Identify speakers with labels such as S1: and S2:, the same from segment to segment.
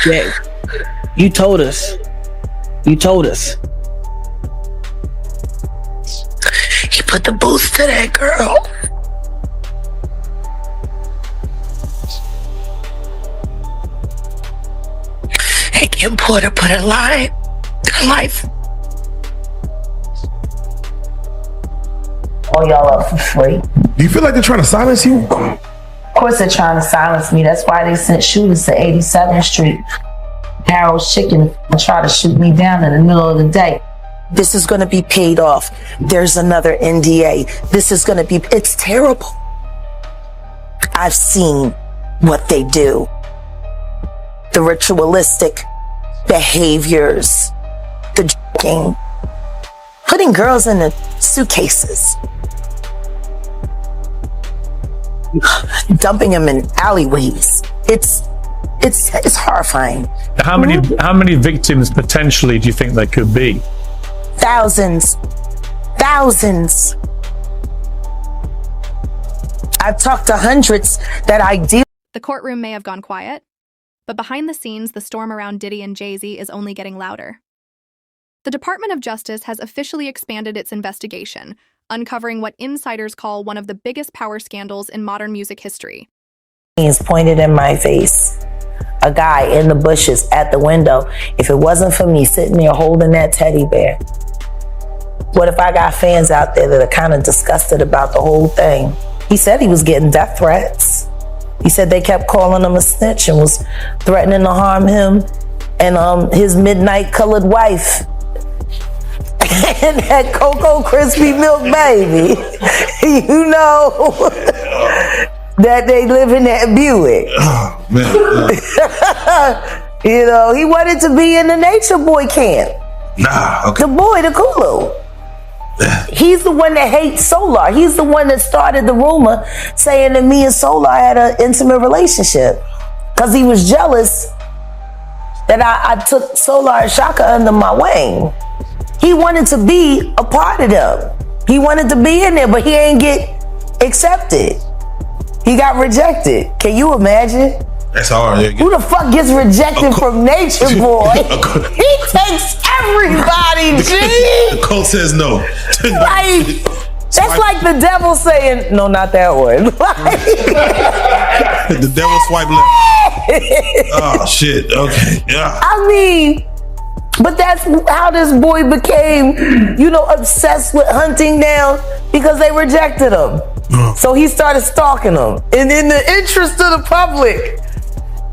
S1: Yeah, you told us. You told us.
S2: He put the boots to that girl. And Kim Porter put her life. All y'all up for free.
S3: Do you feel like they're trying to silence you?
S2: Of course they're trying to silence me. That's why they sent shooters to 87th Street, Harold's Chicken, and try to shoot me down in the middle of the day. This is going to be paid off. There's another NDA. It's terrible. I've seen what they do. The ritualistic behaviors, the drinking, putting girls in the suitcases, dumping them in alleyways. It's horrifying.
S4: How many victims potentially do you think there could be?
S2: Thousands. I've talked to hundreds that I deal.
S5: The courtroom may have gone quiet, but behind the scenes, the storm around Diddy and Jay-Z is only getting louder. The Department of Justice has officially expanded its investigation, uncovering what insiders call one of the biggest power scandals in modern music history.
S2: He's pointed in my face. A guy in the bushes at the window. If it wasn't for me sitting there holding that teddy bear, what if I got fans out there that are kind of disgusted about the whole thing? He said he was getting death threats. He said they kept calling him a snitch and was threatening to harm him and his midnight colored wife. And that Cocoa Crispy Milk baby. You know that they live in that Buick.
S3: Oh, man.
S2: You know, he wanted to be in the Nature Boy camp.
S3: Nah, okay.
S2: The boy, the Kulu. He's the one that hates Solar. He's the one that started the rumor saying that me and Solar had an intimate relationship because he was jealous that I took Solar and Shaka under my wing. He wanted to be a part of them. He wanted to be in there, but he ain't get accepted. He got rejected. Can you imagine?
S3: That's hard. Yeah.
S2: Who the fuck gets rejected from Nature Boy? He takes everybody, G.
S3: The cult says no.
S2: Like, that's like the devil saying, no, not that one.
S3: The devil swipe left. Oh, shit. Okay. Yeah.
S2: I mean, but that's how this boy became, obsessed with hunting down because they rejected him. So he started stalking them. And in the interest of the public,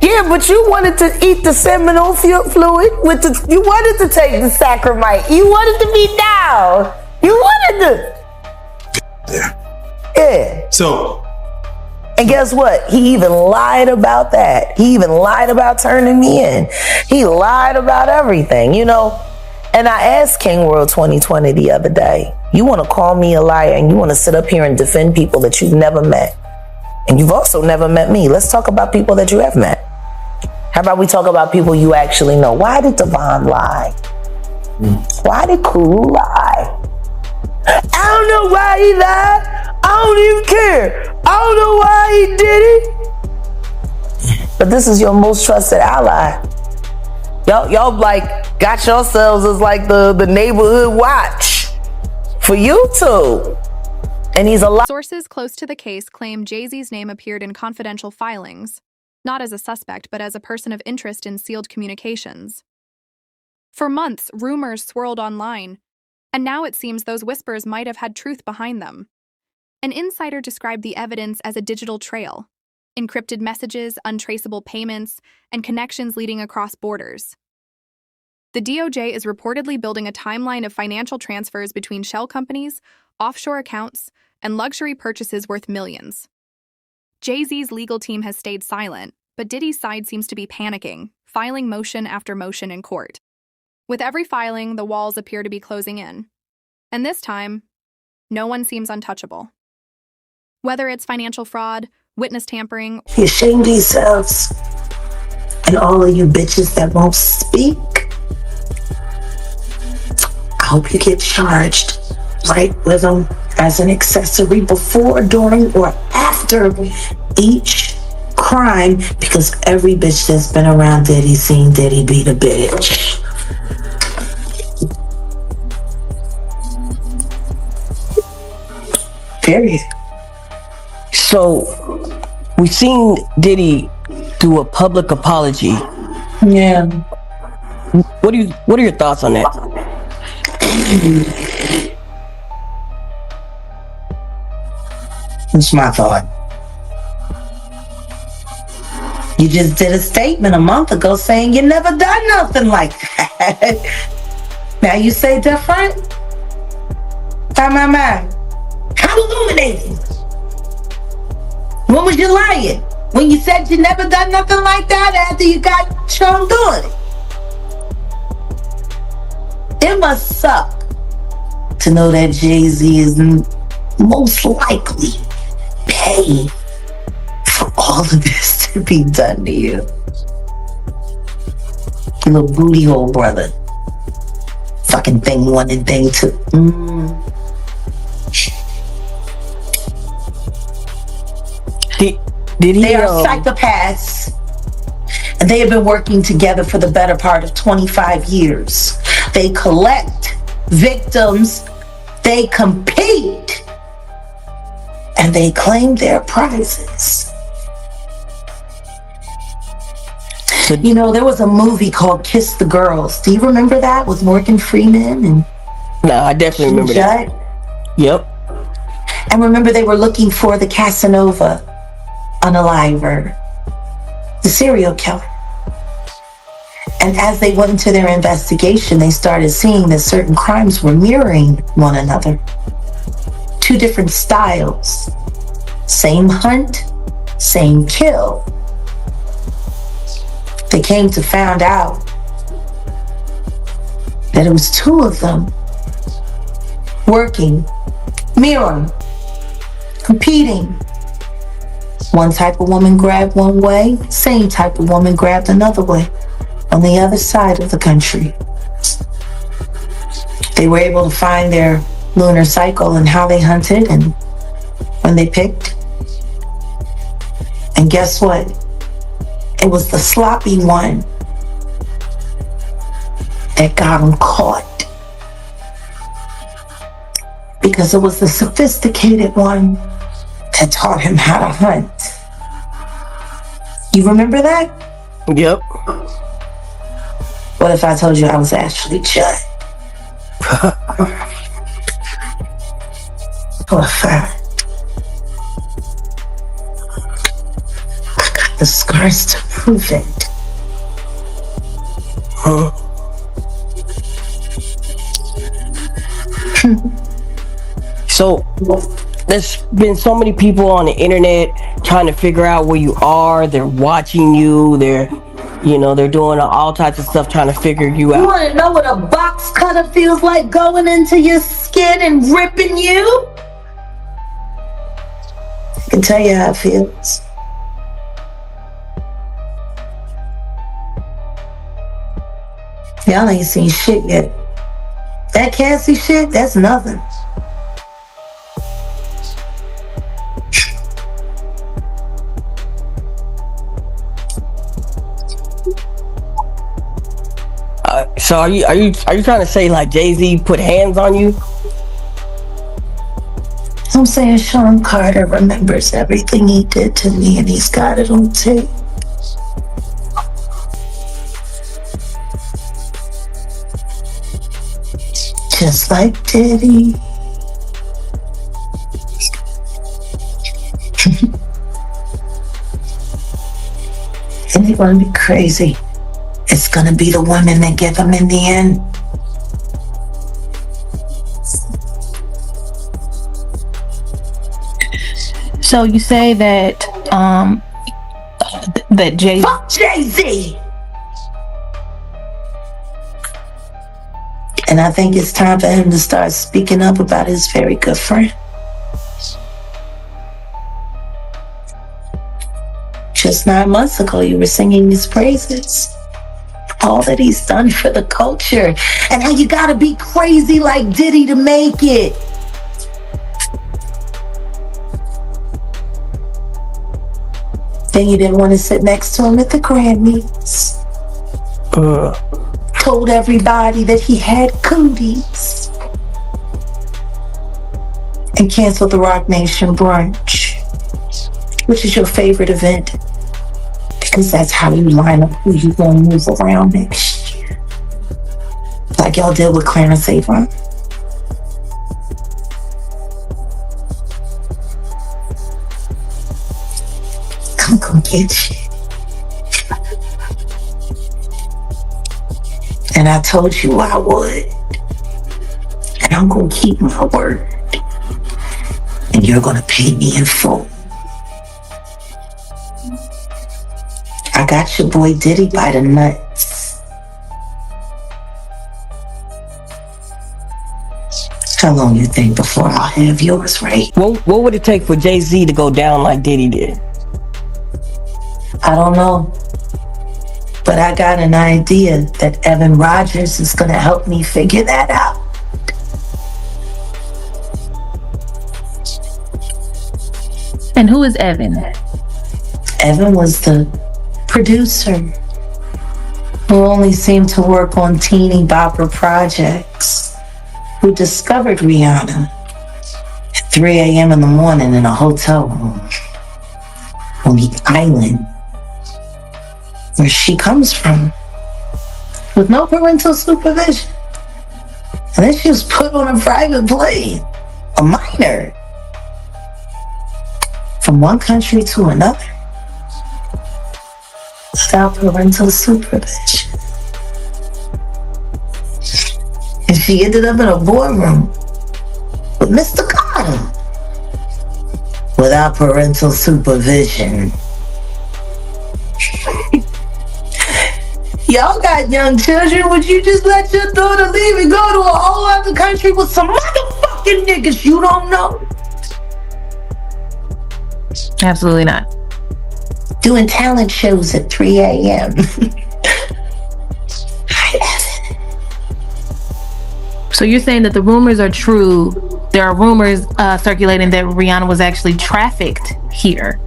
S2: yeah, but you wanted to eat the seminal fluid you wanted to take the sacrament. You wanted to be down. You wanted to. Yeah.
S3: So.
S2: And guess what? He even lied about that. He even lied about turning me in. He lied about everything, And I asked King World 2020 the other day, you want to call me a liar and you want to sit up here and defend people that you've never met. And you've also never met me. Let's talk about people that you have met. How about we talk about people you actually know? Why did Devon lie? Why did Kulu lie? I don't know why he lied. I don't even care. I don't know why he did it. But this is your most trusted ally. Y'all like got yourselves as like the neighborhood watch for YouTube. And he's a lot.
S5: Sources close to the case claim Jay-Z's name appeared in confidential filings, not as a suspect, but as a person of interest in sealed communications. For months, rumors swirled online, and now it seems those whispers might have had truth behind them. An insider described the evidence as a digital trail, encrypted messages, untraceable payments, and connections leading across borders. The DOJ is reportedly building a timeline of financial transfers between shell companies, offshore accounts, and luxury purchases worth millions. Jay-Z's legal team has stayed silent, but Diddy's side seems to be panicking, filing motion after motion in court. With every filing, the walls appear to be closing in. And this time, no one seems untouchable. Whether it's financial fraud, witness tampering,
S2: you shame yourselves, and all of you bitches that won't speak, I hope you get charged right with them as an accessory before, during, or after each crime because every bitch that's been around Diddy seen Diddy beat a bitch. Period.
S6: So, we've seen Diddy do a public apology.
S2: Yeah.
S6: What are your thoughts on that?
S2: What's my thought? You just did a statement a month ago saying you never done nothing like that. Now you say different? My. How illuminating? When was you lying? When you said you never done nothing like that after you got shown doing it? It must suck to know that Jay-Z is most likely paid for all of this to be done to you. Little booty hole brother. Fucking thing one and thing two. They are psychopaths, and they have been working together for the better part of 25 years. They collect victims, they compete, and they claim their prizes. You know, there was a movie called Kiss the Girls. Do you remember that with Morgan Freeman and
S6: No, I definitely remember
S2: Judd?
S6: that. Yep.
S2: And remember, they were looking for the Casanova unaliver, the serial killer. And as they went into their investigation, they started seeing that certain crimes were mirroring one another. Two different styles. Same hunt, same kill. They came to find out that it was two of them working, mirroring, competing. One type of woman grabbed one way, same type of woman grabbed another way on the other side of the country. They were able to find their lunar cycle and how they hunted and when they picked. And guess what? It was the sloppy one that got them caught. Because it was the sophisticated one that taught him how to hunt. You remember that?
S6: Yep.
S2: What if I told you I was actually Judd? For a fact. I got the scars to prove it.
S6: So, there's been so many people on the internet trying to figure out where you are. They're watching you. They're doing all types of stuff trying to figure you out.
S2: You want to know what a box cutter feels like going into your skin and ripping you? I can tell you how it feels. Y'all ain't seen shit yet. That Cassie shit, that's nothing.
S6: So are you trying to say like Jay-Z put hands on you?
S2: I'm saying Sean Carter remembers everything he did to me and he's got it on tape. Just like Diddy. And they're gonna be crazy. It's gonna be the women that give them in the end.
S1: So you say that that Jay.
S2: Fuck Jay-Z! And I think it's time for him to start speaking up about his very good friend. Just 9 months ago, you were singing his praises. All that he's done for the culture. And how you gotta be crazy like Diddy to make it. Then you didn't want to sit next to him at the Grammys. Told everybody that he had cooties. And canceled the Rock Nation brunch, which is your favorite event, because that's how you line up who you gonna move around next year. Like y'all did with Clarence Avon. I'm gonna get you. And I told you I would. And I'm gonna keep my word. And you're gonna pay me in full. I got your boy Diddy by the nuts. How long you think before I'll have yours, right?
S6: What would it take for Jay-Z to go down like Diddy did?
S2: I don't know. But I got an idea that Evan Rogers is gonna help me figure that out.
S7: And who is Evan?
S2: Evan was the producer who only seemed to work on teeny bopper projects, who discovered Rihanna at 3 a.m. in the morning in a hotel room on the island where she comes from, with no parental supervision. And then she was put on a private plane, a minor, from one country to another, without parental supervision. And she ended up in a boardroom with Mr. Carter, without parental supervision. Y'all got young children. Would you just let your daughter leave and go to a whole other country with some motherfucking niggas you don't know?
S7: Absolutely not.
S2: Doing talent shows at 3 a.m.
S7: So you're saying that the rumors are true. There are rumors circulating that Rihanna was actually trafficked here.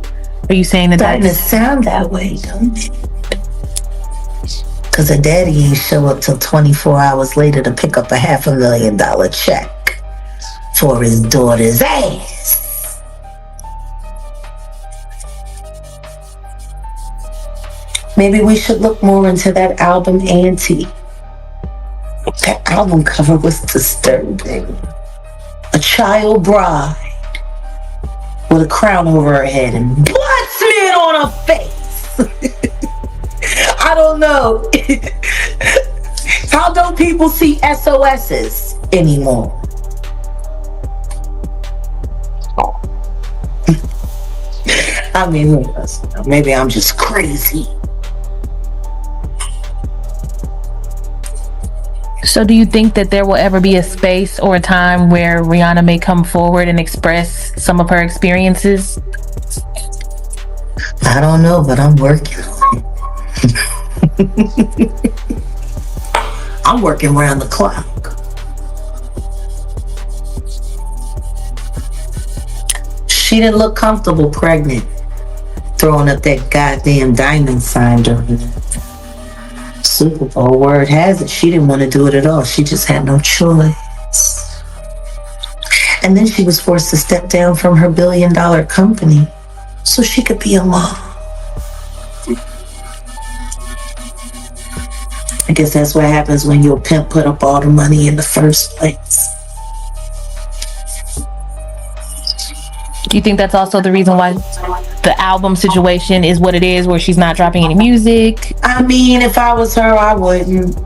S7: Are you saying that
S2: Starting to sound that way, don't it? Because her daddy ain't show up till 24 hours later to pick up a $500,000 check for his daughter's ass. Maybe we should look more into that album, Auntie. That album cover was disturbing. A child bride with a crown over her head and blood smeared on her face. I don't know. How don't people see SOSs anymore? I mean, who knows? Maybe I'm just crazy.
S7: So do you think that there will ever be a space or a time where Rihanna may come forward and express some of her experiences?
S2: I don't know, but I'm working on it. I'm working around the clock. She didn't look comfortable pregnant, throwing up that goddamn diamond sign during the Super Bowl. Word has it, she didn't want to do it at all. She just had no choice. And then she was forced to step down from her billion-dollar company so she could be a mom. I guess that's what happens when your pimp put up all the money in the first place.
S7: Do you think that's also the reason why the album situation is what it is, where she's not dropping any music?
S2: I mean, if I was her, I wouldn't.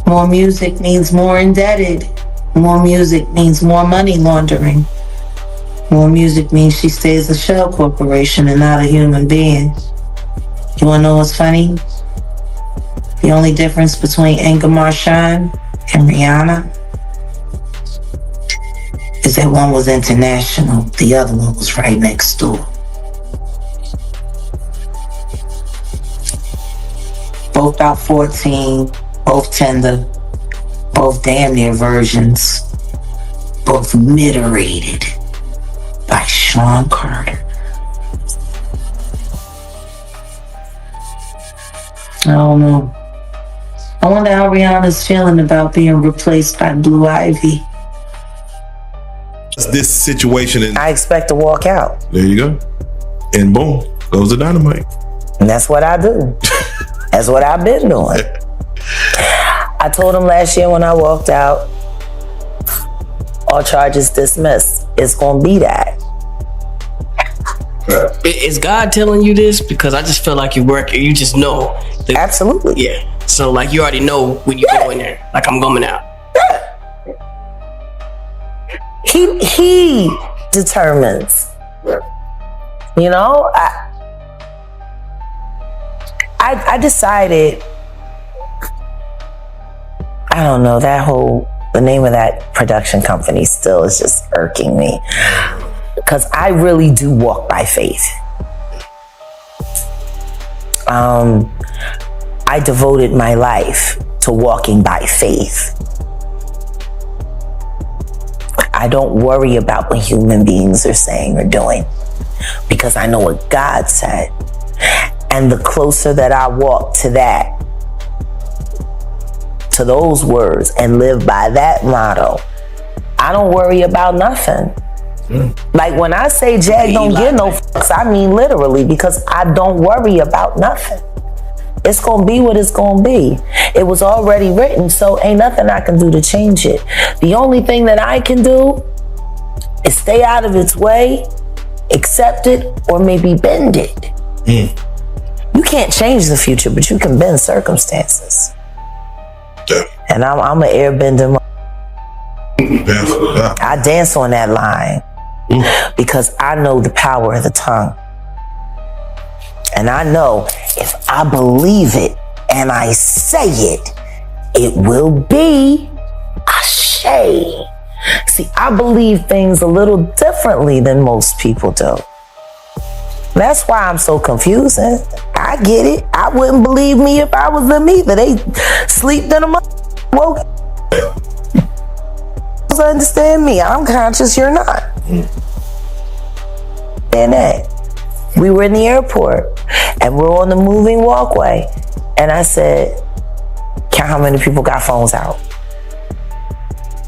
S2: More music means more indebted. More music means more money laundering. More music means she stays a shell corporation and not a human being. You wanna know what's funny? The only difference between Inga Marchand and Rihanna is that one was international, the other one was right next door. Both about 14, both tender, both damn near versions, both mid-rated by Sean Carter. I don't know. I wonder how Rihanna's feeling about being replaced by Blue Ivy.
S3: This situation, and
S2: I expect to walk out.
S3: there you go. And boom, goes the dynamite.
S2: And that's what I do. That's what I've been doing. I told him last year when I walked out, all charges dismissed. It's gonna be that.
S6: Is God telling you this? Because I just feel like you work, you just know.
S2: Absolutely.
S6: Yeah. So like you already know when you go in there. Like I'm coming out.
S2: He determines. You know, I decided, I don't know, the name of that production company still is just irking me. Because I really do walk by faith. I devoted my life to walking by faith. I don't worry about what human beings are saying or doing, because I know what God said. And the closer that I walk to that, to those words, and live by that motto, I don't worry about nothing. Like when I say Jag don't get no fucks, I mean literally, because I don't worry about nothing. It's gonna be what it's gonna be. It was already written, so ain't nothing I can do to change it. The only thing that I can do is stay out of its way, accept it, or maybe bend it. You can't change the future, but you can bend circumstances.
S3: Yeah.
S2: And I'm an airbender.
S3: Yeah.
S2: I dance on that line because I know the power of the tongue. And I know if I believe it and I say it, it will be ashe. See, I believe things a little differently than most people do. That's why I'm so confusing. I get it. I wouldn't believe me if I was them either. They sleeped in a woke. Understand me. I'm conscious, you're not. And that. We were in the airport and we're on the moving walkway. And I said, count how many people got phones out.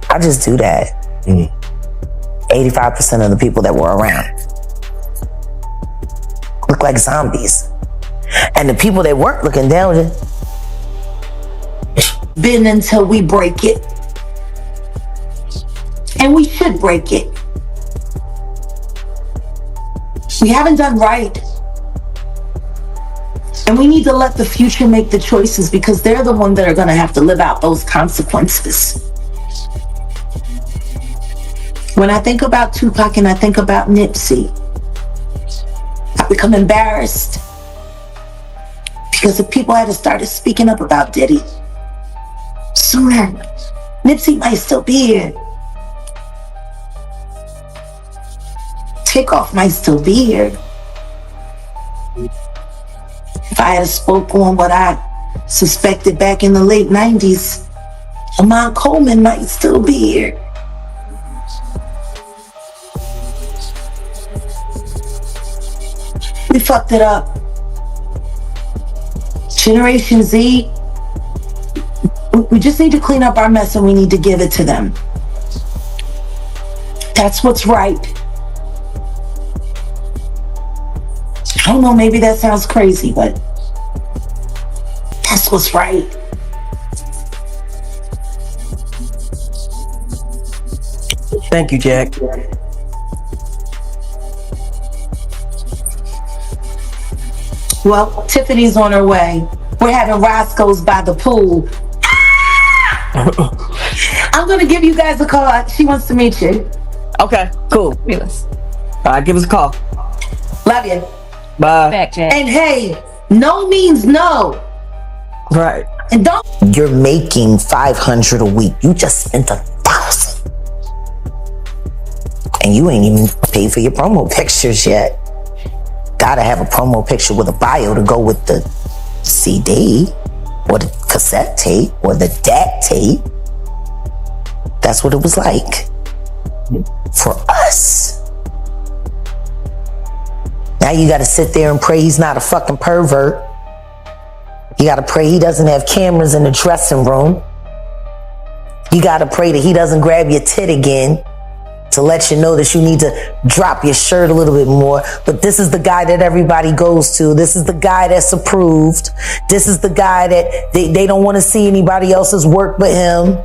S2: I just do that. 85% of the people that were around look like zombies. And the people that weren't looking down just bend until we break it. And we should break it. We haven't done right. And we need to let the future make the choices, because they're the ones that are going to have to live out those consequences. When I think about Tupac and I think about Nipsey, I become embarrassed, because if people had started speaking up about Diddy sooner, Nipsey might still be here. Takeoff might still be here. If I had spoke on what I suspected back in the late 90s, Lamont Coleman might still be here. We fucked it up. Generation Z, we just need to clean up our mess and we need to give it to them. That's what's right. I don't know, maybe that sounds crazy, but that's what's right.
S6: Thank you, Jack.
S2: Well, Tiffany's on her way. We're having Roscoe's by the pool. I'm gonna give you guys a call. She wants to meet you.
S6: Okay, cool.
S7: Fabulous.
S6: All right, give us a call.
S2: Love you.
S6: Bye.
S7: Back, Jack.
S2: And hey, no means no.
S6: Right.
S2: And don't. You're making $500 a week. You just spent $1,000. And you ain't even paid for your promo pictures yet. Gotta have a promo picture with a bio to go with the CD or the cassette tape or the DAT tape. That's what it was like for us. Now you gotta sit there and pray he's not a fucking pervert. You gotta pray he doesn't have cameras in the dressing room. You gotta pray that he doesn't grab your tit again to let you know that you need to drop your shirt a little bit more. But this is the guy that everybody goes to. This is the guy that's approved. This is the guy that they don't want to see anybody else's work but him.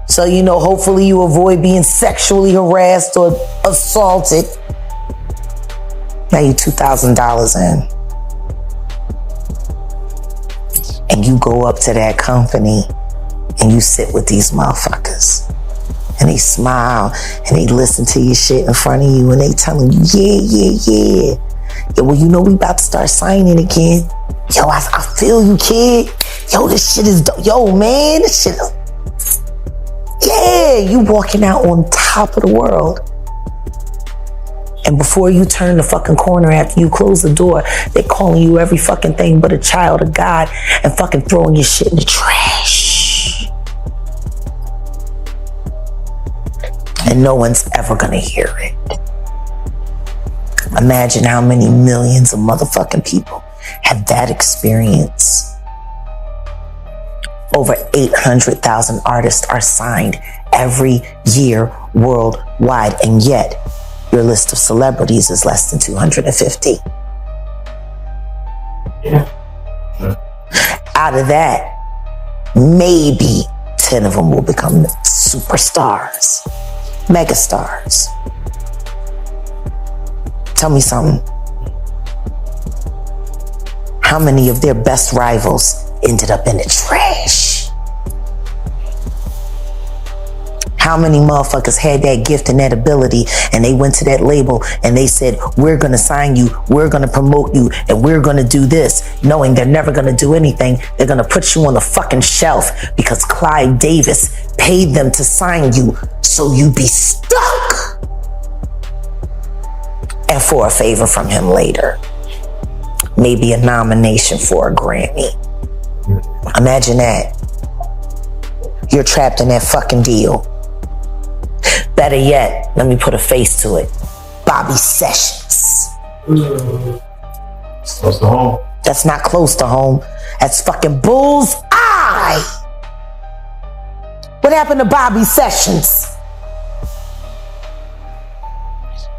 S2: So, you know, hopefully you avoid being sexually harassed or assaulted. Now you $2,000 in. And you go up to that company and you sit with these motherfuckers. And they smile and they listen to your shit in front of you and they telling you, yeah. Yeah, well, you know, we about to start signing again. Yo, I feel you, kid. Yo, this shit is dope. Yo, man, this shit is... Yeah, you walking out on top of the world. And before you turn the fucking corner after you close the door, they calling you every fucking thing but a child of God and fucking throwing your shit in the trash. And no one's ever gonna hear it. Imagine how many millions of motherfucking people have that experience. Over 800,000 artists are signed every year worldwide, and yet your list of celebrities is less than 250.
S3: Yeah.
S2: Out of that, maybe 10 of them will become superstars. Megastars. Tell me something. How many of their best rivals ended up in the trash? How many motherfuckers had that gift and that ability and they went to that label and they said, we're gonna sign you, we're gonna promote you, and we're gonna do this, knowing they're never gonna do anything. They're gonna put you on the fucking shelf because Clive Davis paid them to sign you so you be stuck. And for a favor from him later. Maybe a nomination for a Grammy. Imagine that. You're trapped in that fucking deal. Better yet, let me put a face to it. Bobby Sessions.
S3: Close to home.
S2: That's not close to home. That's fucking bull's eye. What happened to Bobby Sessions?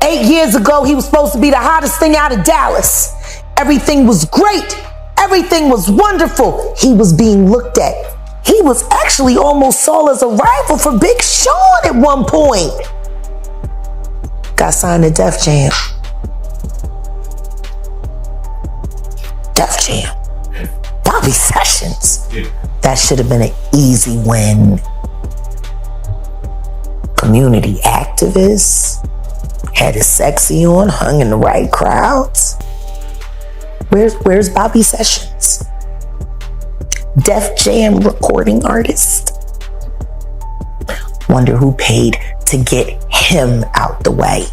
S2: 8 years ago, he was supposed to be the hottest thing out of Dallas. Everything was great. Everything was wonderful. He was being looked at. He was actually almost saw as a rival for Big Sean at one point. Got signed to Def Jam. Def Jam. Bobby Sessions. That should have been an easy win. Community activist. Had his sexy on, hung in the right crowds. Where's Bobby Sessions? Def Jam recording artist. Wonder who paid to get him out the way.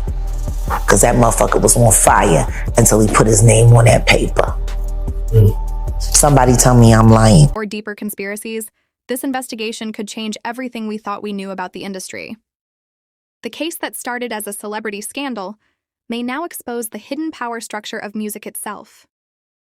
S2: Because that motherfucker was on fire until he put his name on that paper. Somebody tell me I'm lying.
S5: Or deeper conspiracies, this investigation could change everything we thought we knew about the industry. The case that started as a celebrity scandal may now expose the hidden power structure of music itself.